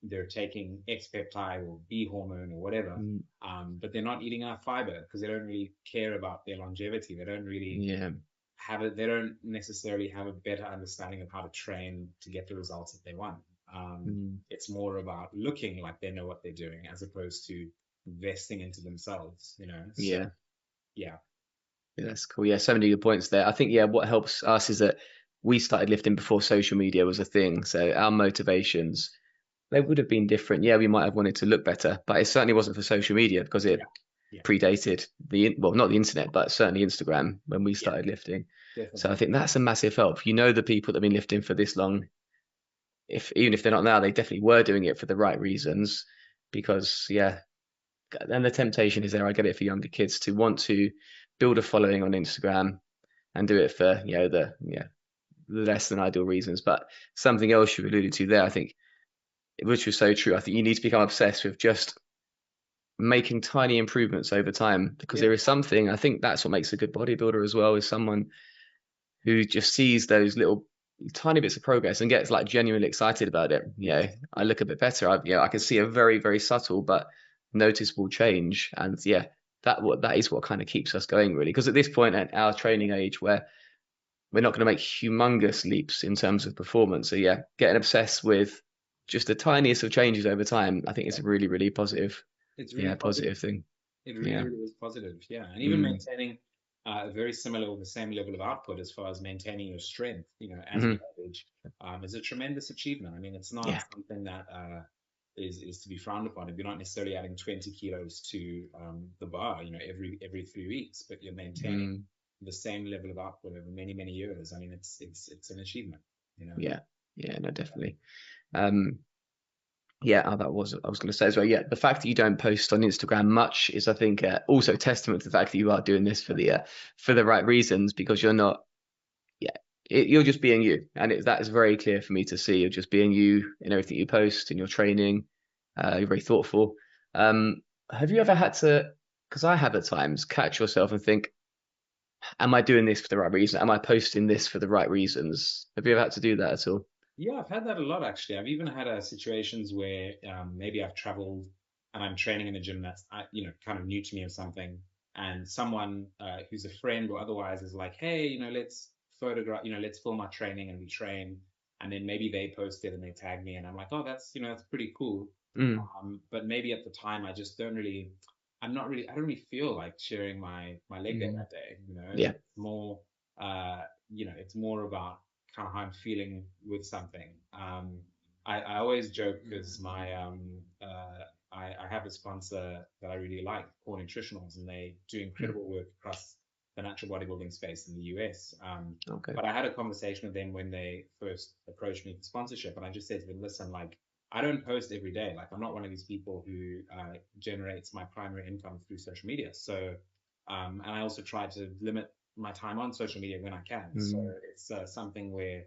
they're taking X peptide or B hormone or whatever, Mm, but they're not eating enough fiber because they don't really care about their longevity. They don't really yeah. have it. They don't necessarily have a better understanding of how to train to get the results that they want. Mm, It's more about looking like they know what they're doing as opposed to investing into themselves. So yeah. yeah, Yeah, that's cool. Yeah, so many good points there. I think, yeah, what helps us is that we started lifting before social media was a thing. So our motivations, they would have been different. Yeah, we might have wanted to look better, but it certainly wasn't for social media because yeah, it yeah, predated well, not the internet, but certainly Instagram when we yeah, started lifting. So I definitely. think that's a massive help. You know, the people that have been lifting for this long, if even if they're not now, they definitely were doing it for the right reasons. Because yeah, and the temptation is there. I get it for younger kids to want to build a following on Instagram and do it for the less than ideal reasons. But something else you alluded to there, I think, which was so true. I think you need to become obsessed with just making tiny improvements over time because Yeah, there is something. I think that's what makes a good bodybuilder as well. Is someone who just sees those little tiny bits of progress and gets like genuinely excited about it. yes, I look a bit better. I can see a very, very subtle but noticeable change. And yeah, that is what kind of keeps us going really. Because at this point at our training age where we're not going to make humongous leaps in terms of performance. So yeah, getting obsessed with just the tiniest of changes over time, I think it's a really, really positive, it's really yeah, positive. positive thing. It really, Yeah. really is positive. Yeah. And even Mm, maintaining a very similar or the same level of output as far as maintaining your strength, as we hmm age, is a tremendous achievement. I mean, it's not Yeah. something that is to be frowned upon. If you're not necessarily adding 20 kilos to the bar, every 3 weeks, but you're maintaining Mm, the same level of output over many, many years. I mean, it's an achievement, you know. yeah, yeah, no, definitely. Um, yeah, that was I was going to say as well. Yeah, the fact that you don't post on Instagram much is, I think, also testament to the fact that you are doing this for the right reasons, because you're not, yeah, you're just being you, and that is very clear for me to see. You're just being you in everything you post, in your training. You're very thoughtful. Have you ever had to? Because I have at times catch yourself and think, am I doing this for the right reason? Am I posting this for the right reasons? Have you ever had to do that at all? Yeah, I've had that a lot actually. I've even had situations where maybe I've traveled and I'm training in a gym that's kind of new to me or something, and someone who's a friend or otherwise is like, hey, let's photograph, let's film our training and we train, and then maybe they post it and they tag me, and I'm like, oh, that's pretty cool. Mm, But maybe at the time I just don't really, I don't really feel like sharing my leg day mm, that day. yeah. It's more, it's more about kind of how I'm feeling with something. I always joke because I have a sponsor that I really like, Core Nutritionals, and they do Mm, incredible work across the natural bodybuilding space in the US. okay. But I had a conversation with them when they first approached me for sponsorship, and I just said to them, listen, like, I don't post every day. Like, I'm not one of these people who generates my primary income through social media. So, and I also try to limit my time on social media when I can. So Mm, it's something where,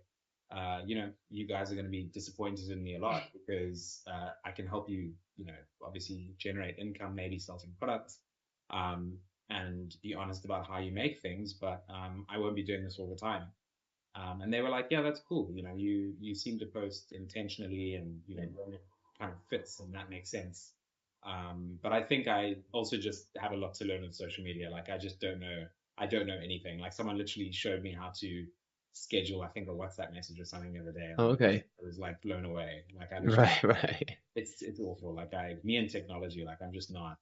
you guys are going to be disappointed in me a lot because I can help you, obviously generate income, maybe sell some products, um, and be honest about how you make things. But I won't be doing this all the time. And they were like, yeah, that's cool. You seem to post intentionally and, when it kind of fits and that makes sense. But I think I also just have a lot to learn with social media. Like, I just don't know. I don't know anything. Like, someone literally showed me how to schedule, I think, a WhatsApp message or something the other day. And oh, okay. I was like blown away. Like, I literally, Right, right. it's awful. Like, me and technology, like, I'm just Mm,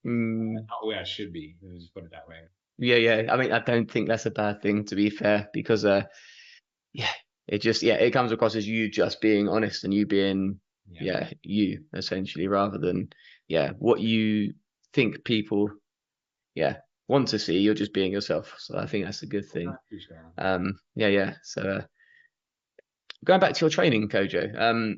not where I should be. Let me just put it that way. yeah, yeah. I mean, I don't think that's a bad thing, to be fair, because yeah, it comes across as you just being honest and you being, Yeah. yeah, you essentially, rather than, yeah, what you think people, yeah, want to see. You're just being yourself. So I think that's a good I thing. appreciate it. Yeah, yeah. So going back to your training, Kojo,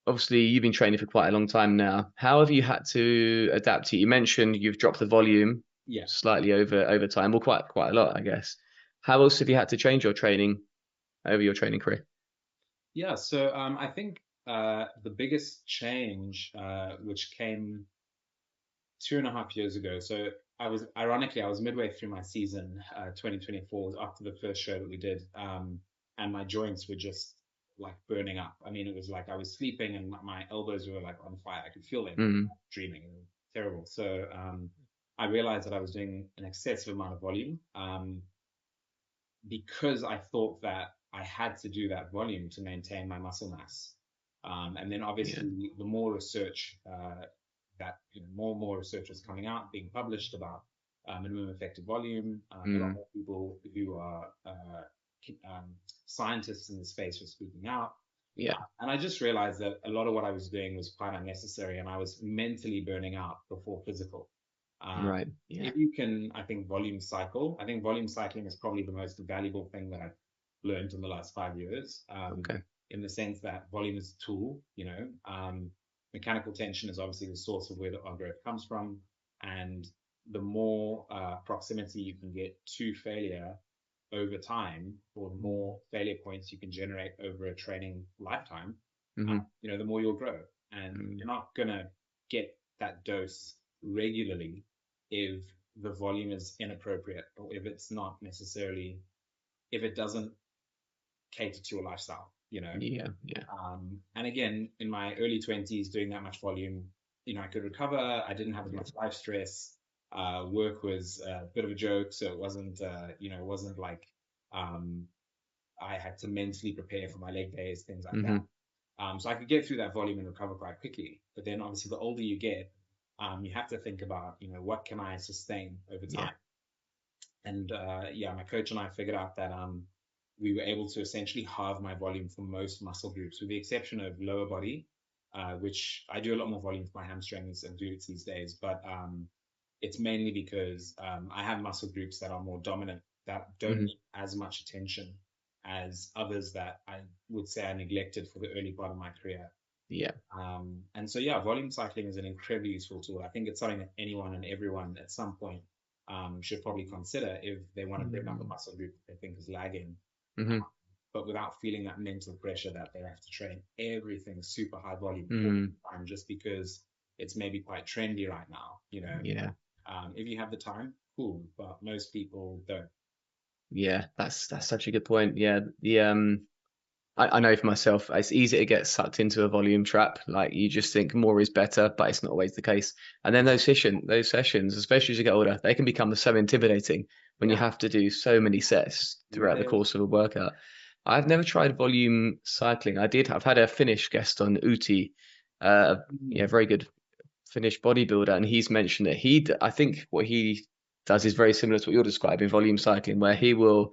obviously you've been training for quite a long time now. How have you had to adapt to it? You mentioned you've dropped the volume Yeah. slightly over time, well, quite a lot, I guess. How else have you had to change your training over your training career? Yeah, so I think the biggest change, which came 2.5 years ago. So I was midway through my season, 2024, after the first show that we did, and my joints were just like burning up. I mean, it was like I was sleeping and my elbows were like on fire. I could feel them Mm, dreaming. It was terrible. So I realized that I was doing an excessive amount of volume. Because I thought that I had to do that volume to maintain my muscle mass. And then yeah. obviously the more research that more and more research is coming out, being published about minimum effective volume. A lot Mm, more people who are scientists in the space were speaking out. yeah. And I just realized that a lot of what I was doing was quite unnecessary, and I was mentally burning out before physical. Um, Right. Yeah. if you can, I think I think volume cycling is probably the most valuable thing that I've learned in the last 5 years. Okay. In the sense that volume is a tool, mechanical tension is obviously the source of where our growth comes from, and the more proximity you can get to failure over time, or the more failure points you can generate over a training lifetime, Hmm. the more you'll grow. And Mm, you're not gonna get that dose regularly if the volume is inappropriate or if it's not necessarily if it doesn't cater to your lifestyle. yeah. Yeah. And again, in my early 20s, doing that much volume, I could recover. I didn't have as Yeah. much life stress. Work was a bit of a joke, so it wasn't like um, I had to mentally prepare for my leg days, things like that. Hmm. So I could get through that volume and recover quite quickly. But then obviously the older you get, you have to think about, what can I sustain over Yeah. time? And yeah, my coach and I figured out that we were able to essentially halve my volume for most muscle groups, with the exception of lower body. which I do a lot more volume for my hamstrings and glutes these days, but it's mainly because I have muscle groups that are more dominant, that don't Hmm. need as much attention as others that I would say I neglected for the early part of my career. Yeah. And so, yeah, volume cycling is an incredibly useful tool. I think it's something that anyone and everyone at some point should probably consider if they want to bring up a muscle group that they think is lagging, Mm-hmm. but without feeling that mental pressure that they have to train everything super high volume all Mm. the time just because it's maybe quite trendy right now. Yeah. If you have the time, cool, but most people don't. Yeah. That's such a good point. Yeah. I know for myself, it's easy to get sucked into a volume trap. Like you just think more is better, but it's not always the case. And then those sessions, especially as you get older, they can become so intimidating when you Yeah, have to do so many sets throughout the they, course of a workout. I've never tried volume cycling. I've had a Finnish guest on Uti, yeah, very good Finnish bodybuilder, and he's mentioned that I think what he does is very similar to what you're describing, volume cycling, where he will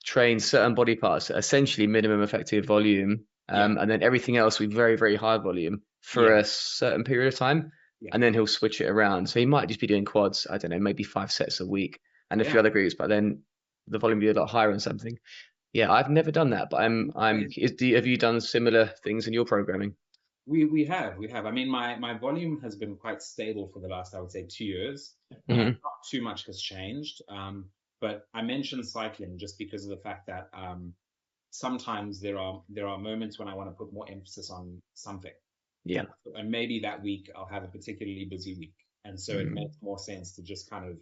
train certain body parts at essentially minimum effective volume, yeah, and then everything else with very, very high volume for yeah, a certain period of time, yeah, and then he'll switch it around. So he might just be doing quads, I don't know, maybe 5 sets a week and a few yeah. other groups, but then the volume will be a lot higher on something. Yeah, I've never done that, but have you done similar things in your programming? We have. I mean, my volume has been quite stable for the last, I would say, 2 years. Hmm. Not too much has changed. But I mentioned cycling just because of the fact that sometimes there are moments when I want to put more emphasis on something, Yeah. and maybe that week I'll have a particularly busy week, and so it Mm. makes more sense to just kind of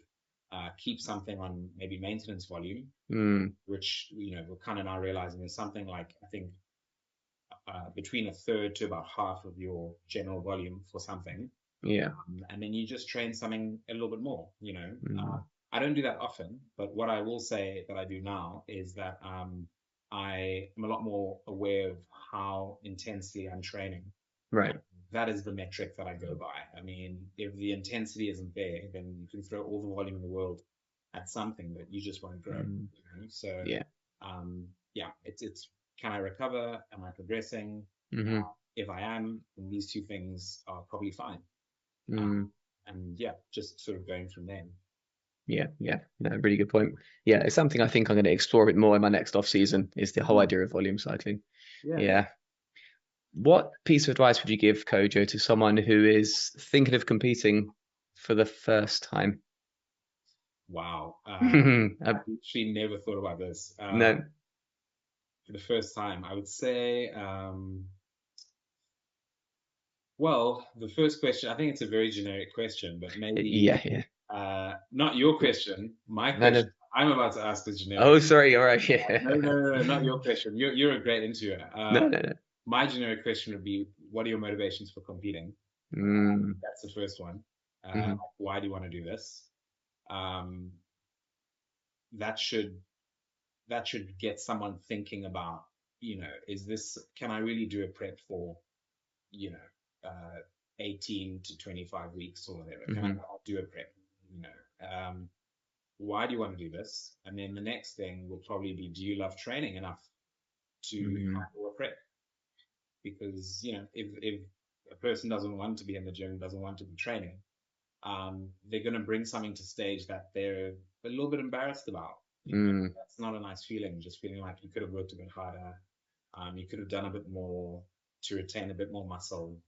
keep something on maybe maintenance volume, Mm. which we're kind of now realizing is something like I think between a third to about half of your general volume for something. Yeah. And then you just train something a little bit more. Mm. I don't do that often, but what I will say that I do now is that I am a lot more aware of how intensely I'm training. And Right. that is the metric that I go by. I mean, if the intensity isn't there, then you can throw all the volume in the world at something that you just won't grow. Mm. So, Yeah. yeah, it's can I recover? Am I progressing? Hmm. If I am, then these two things are probably fine. Uh, Mm. and yeah, just sort of going from there. Yeah, yeah, no, really good point. Yeah, it's something I think I'm going to explore a bit more in my next off season is the whole Mm. idea of volume cycling. Yeah. Yeah. What piece of advice would you give, Kojo, to someone who is thinking of competing for the first time? Wow. Uh, I actually never thought about this. no, For the first time, I would say, well, the first question, I think it's a very generic question, but maybe yeah, yeah. not your question, my No, no. question. I'm about to ask is generic. Oh, sorry. All right. No, no, Yeah. no, no, not your question. You're a great interviewer. No, no, no. My generic question would be, what are your motivations for competing? Mm, That's the first one. hmm. Why do you want to do this? Um, that should that should get someone thinking about, is this can I really do a prep for, you know, 18 to 25 weeks or whatever? Can I Hmm. do a prep? You know, why do you want to do this? And then the next thing will probably be, do you love training enough to Hmm. handle a prep? Because if a person doesn't want to be in the gym, doesn't want to be training, they're going to bring something to stage that they're a little bit embarrassed about. Mm, That's not a nice feeling, just feeling like you could have worked a bit harder. You could have done a bit more to retain a bit more muscle.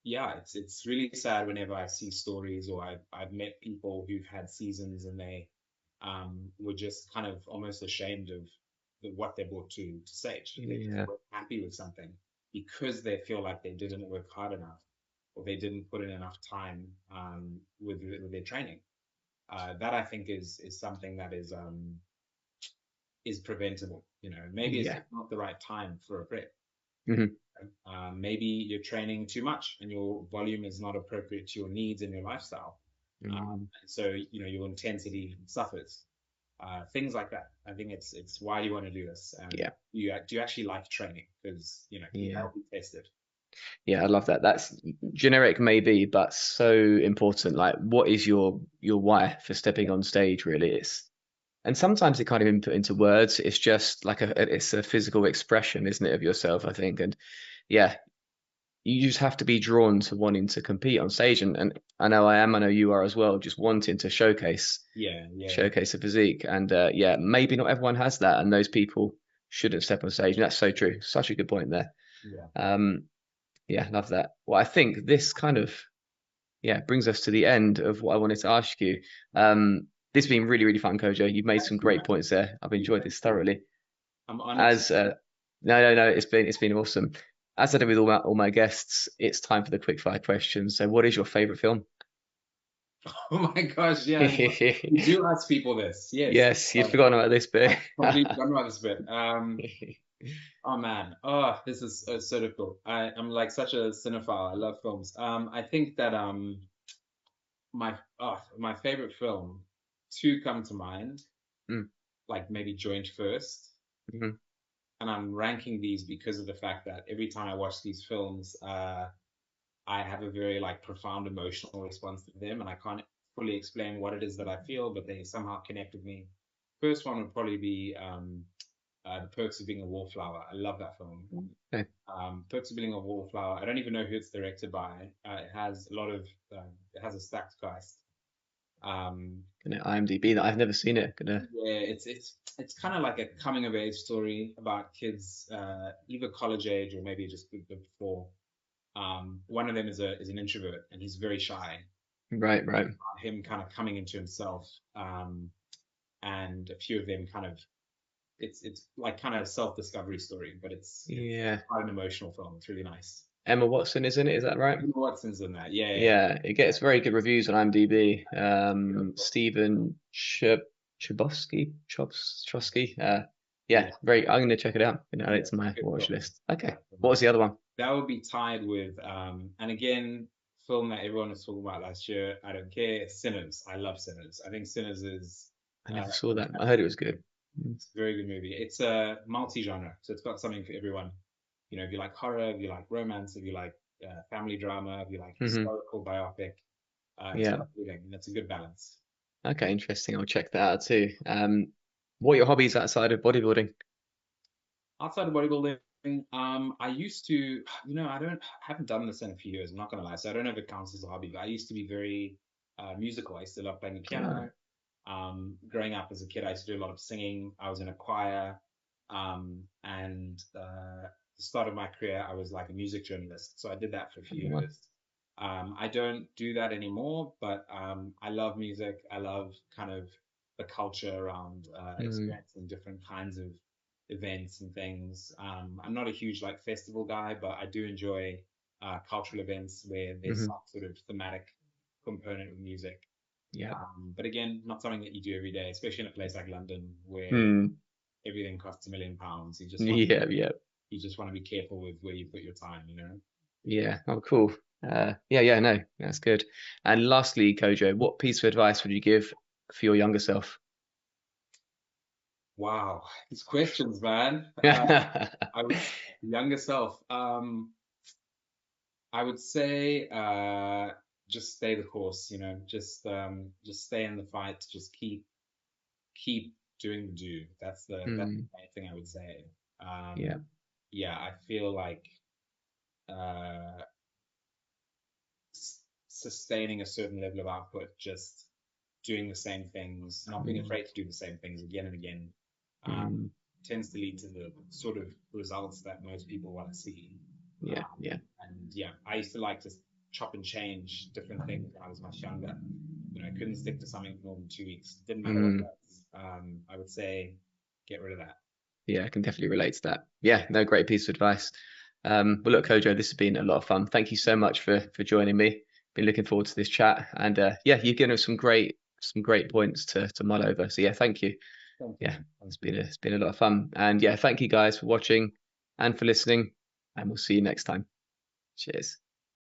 Yeah, it's really sad whenever I see stories or I've met people who've had seasons and they were just kind of almost ashamed of what they brought to stage. They just yeah. weren't happy with something because they feel like they didn't work hard enough or they didn't put in enough time with their training. That I think is something that is preventable. Maybe it's Yeah. just not the right time for a prep. Hmm. Maybe you're training too much and your volume is not appropriate to your needs and your lifestyle. Mm, So your intensity suffers. Things like that. I think it's why you want to do this, and yeah. do you actually like training? Because Yeah. that'll be tested. Yeah, I love that. That's generic maybe, but so important. Like, what is your why for stepping Yeah, on stage, really? And sometimes it can't even put into words. It's just like it's a physical expression, isn't it, of yourself, I think. And yeah, you just have to be drawn to wanting to compete on stage, and I know I am, I know you are as well, just wanting to Yeah, yeah, showcase a physique, and yeah, maybe not everyone has that, and those people shouldn't step on stage. And that's so true. Such a good point there. yeah. Um, yeah, love that. Well, I think this kind of brings us to the end of what I wanted to ask you. This has been really, really fun, Kojo. You've made some Thank you, great man. points there. I've enjoyed Thank this you. thoroughly. I'm honored to. As no, it's been awesome. As I did with all my guests, it's time for the quickfire questions. So, what is your favorite film? Oh my gosh, yeah. You do ask people this. Yes. Yes, you'd forgotten about this bit. I've completely forgotten about this bit. Oh man. Oh, this is so difficult. I'm like such a cinephile. I love films. I think that my favorite film, two come to mind, Mm, like maybe joint first. mhm. And I'm ranking these because of the fact that every time I watch these films, I have a very like profound emotional response to them, and I can't fully explain what it is that I feel, but they somehow connect with me. First one would probably be The Perks of Being a Wallflower. I love that film. Okay. Perks of Being a Wallflower. I don't even know who it's directed by. It has a lot of it has a stacked cast. Um, Gonna IMDb that. I've never seen it. Gonna. yeah, it's kind of like a coming of age story about kids, either college age or maybe just before. One of them is an introvert and he's very shy. Right, right. Him kind of coming into himself, and a few of them kind of it's like kind of a self-discovery story, but it's Yeah. quite an emotional film. It's really nice. Emma Watson is in it. Is that right? Emma Watson's in that. Yeah, yeah, Yeah, it gets very good reviews on IMDb. Stephen Chbosky. Yeah, yeah. very. I'm gonna check it out. You know, Yeah, it's it's a my good watch film. list. Okay. Yeah. What was the other one? That would be tied with, and again, film that everyone was talking about last year. I don't care. Sinners. I love Sinners. I think Sinners is I uh, never saw that. I heard it was good. it's a very good movie. It's a multi-genre, so it's got something for everyone. You know, if you like horror, if you like romance, if you like family drama, if you like Mm-hmm. historical biopic, it's Yeah. got everything, and it's a good balance. Okay, interesting. I'll check that out too. What are your hobbies outside of bodybuilding? Outside of bodybuilding, I used to, haven't done this in a few years. I'm not gonna lie, so I don't know if it counts as a hobby. But I used to be very musical. I used to love playing the Ah, piano. Growing up as a kid, I used to do a lot of singing. I was in a choir, and the start of my career, I was like a music journalist. So I did that for a few well, years. I don't do that anymore, but I love music. I love kind of the culture around mm, experiencing different kinds of events and things. I'm not a huge like festival guy, but I do enjoy cultural events where there's hmm some sort of thematic component of music. yeah. But again, not something that you do every day, especially in a place like London where Hmm. everything costs £1 million. Yeah, yeah, You just want to be careful with where you put your time, you know? yeah. Oh, cool. Yeah, no, that's good. And lastly, Kojo, what piece of advice would you give for your younger self? Wow, these questions, man. I would younger self. I would say just stay the course, you know, just stay in the fight, just keep doing the do. That's Hmm. the main thing I would say. Yeah. Yeah, I feel like uh sustaining a certain level of output, just doing the same things, not being Mm, afraid to do the same things again and again, mm, tends to lead to the sort of results that most people want to see. yeah, yeah. And yeah, I used to like to chop and change different things when I was much younger. You know, I couldn't stick to something for more than 2 weeks. Didn't matter what it Mm, was. I would say get rid of that. yeah, I can definitely relate to that. Yeah, no, great piece of advice. Well, look, Kojo, this has been a lot of fun. Thank you so much for joining me. Been looking forward to this chat, and yeah, you've given us some great points to mull over. So yeah, thank you. Thank you. Yeah, Thank it's you. been a lot of fun, and yeah, thank you guys for watching and for listening, and we'll see you next time. Cheers.